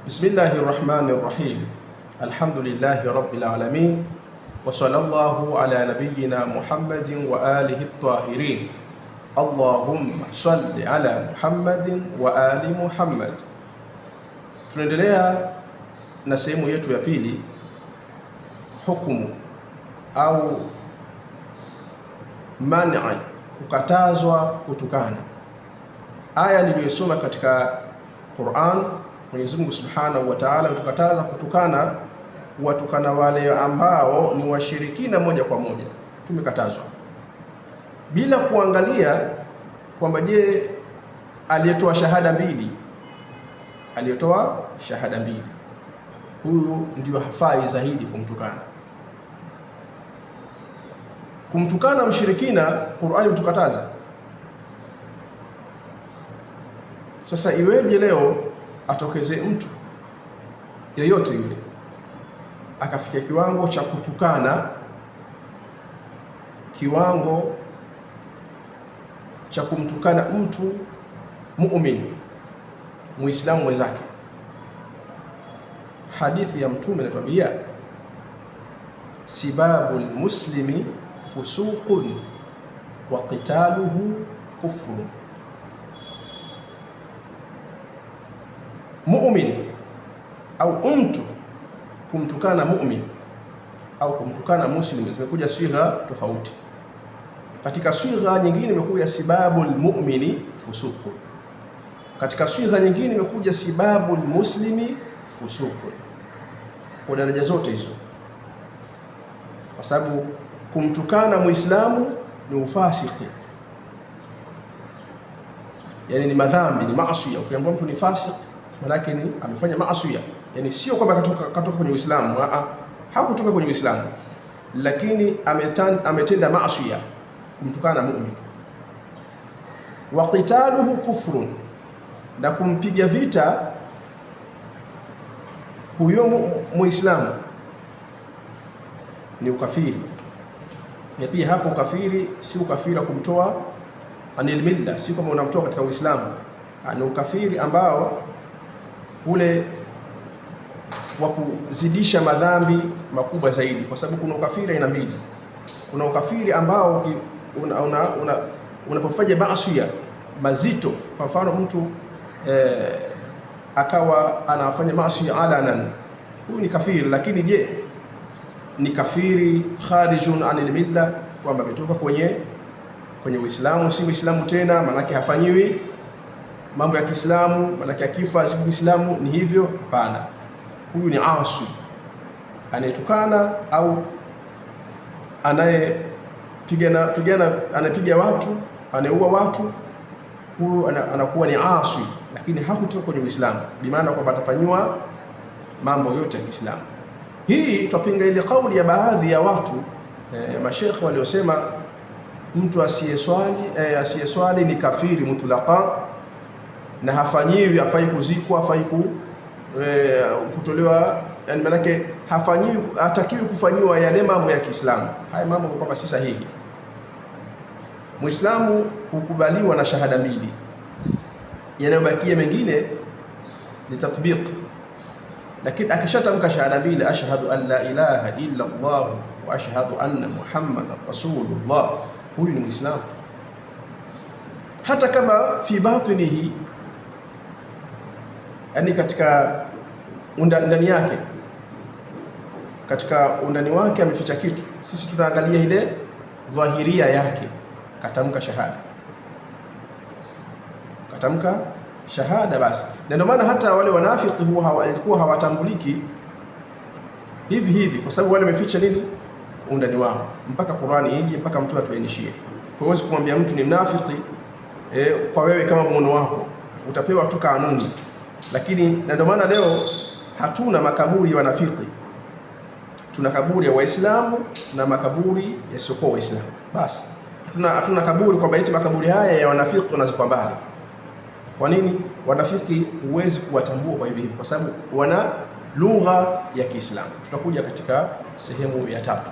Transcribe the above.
Bismillahir Rahmanir Rahim. Alhamdulillahi Rabbil Alamin. Wa sallallahu ala nabiyyina Muhammadin wa alihi at-tahirin. Allahumma salli ala Muhammadin wa ali Muhammad. Tunaendelea na sehemu yetu ya pili, hukumu au man'i, kukatazwa kutukana. Aya niliyosoma katika Qur'an, Mwenyezi Mungu Subhanahu wa Ta'ala ametukataza kuwatukana wale ambao ni washirikina moja kwa moja. Tumekatazwa bila kuangalia kwamba je, aliyetoa shahada mbili huyu ndio hafai zaidi kumtukana. Kumtukana mshirikina Qur'ani imetukataza. Sasa iweje leo atokeze mtu yoyote yule akafikia kiwango cha kutukana, kiwango cha kumtukana mtu muumini, muislamu mwenzake? Hadithi ya Mtume inatuambia sibabul muslimi fusuqun wa qitaluhu kufrun. Muumini au mtu kumtukana muumini au kumtukana muslim zimekuja swigha tofauti. Katika swigha nyingine imekuja sibabul mu'mini fusuq, katika swigha nyingine imekuja sibabul muslimi fusuq. Kwa daraja zote hizo, kwa sababu kumtukana muislamu ni ufasiki, yani ni madhambi, ni maasi. Ukiambiwa mtu ni fasik, maana yake ni amefanya maasi, yani sio kwamba katoka kwenye Uislamu, hakutoka kwenye Uislamu, lakini ametenda maasi, kumtukana muumini. Wa qitaluhu kufrun, na kumpiga vita huyo muislamu ni ukafiri. Na pia hapo ukafiri si ukafiri wa kumtoa anil milla, si kama unamtoa katika Uislamu, ni ukafiri ambao ule wa kuzidisha madhambi makubwa zaidi, kwa sababu kuna ukafiri aina mbili. Kuna ukafiri ambao unapofanya maasi mazito, kwa mfano mtu akawa anafanya maasi alanan, huyu ni kafiri. Lakini je, ni kafiri kharijun anil milla, kwamba ametoka kwenye Uislamu, si Muislamu tena, manake hafanyiwi mambo ya Kiislamu, manake akifa si Muislamu, ni hivyo? Hapana, huyu ni asi. Anayetukana au anapiga watu, anaua watu, huyu anakuwa ni asi, lakini hakutoka kwenye Uislamu, bi maana kwamba atafanywa mambo yote ya Kiislamu. Hii tupinga ile kauli ya baadhi ya watu mashekhe waliosema mtu asiyeswali ni kafiri mutlaqa, na hafanyiwi, hafai kuzikwa, hafai kutolewa, yani manake hafanyiwi, hatakiwi kufanyiwa yale mambo ya Kiislamu. Haya mambo kwamba si sahihi. Muislamu hukubaliwa na shahada mbili, yanayobakia mengine ni tatbiq. Lakini akishatamka shahada mbili, ashhadu an la ilaha illa Allah wa ashhadu anna Muhammadan rasulullah, huyu ni Muislamu, hata kama fi batinihi, yani katika ndani yake, katika undani wake ameficha kitu. Sisi tunaangalia ile dhahiria yake, katamka shahada basi. Na ndio maana hata wale wanafiki walikuwa hawatambuliki hivi, kwa sababu wale wameficha nini? Undani wao, mpaka Qur'ani ije, mpaka mtu atuainishie. Kwa hiyo kumwambia mtu ni mnafiki kwa wewe kama muono wako, utapewa tu kanuni. Lakini na ndio maana leo hatuna makaburi ya wanafiki, tuna kaburi ya Waislamu na makaburi yasiokuwa Waislamu. Basi hatuna kaburi kwamba eti makaburi haya ya wanafiki wanazikwa mbali. Kwa nini? Wanafiki huwezi kuwatambua kwa hivi, kwa sababu wana lugha ya Kiislamu. Tutakuja katika sehemu ya tatu.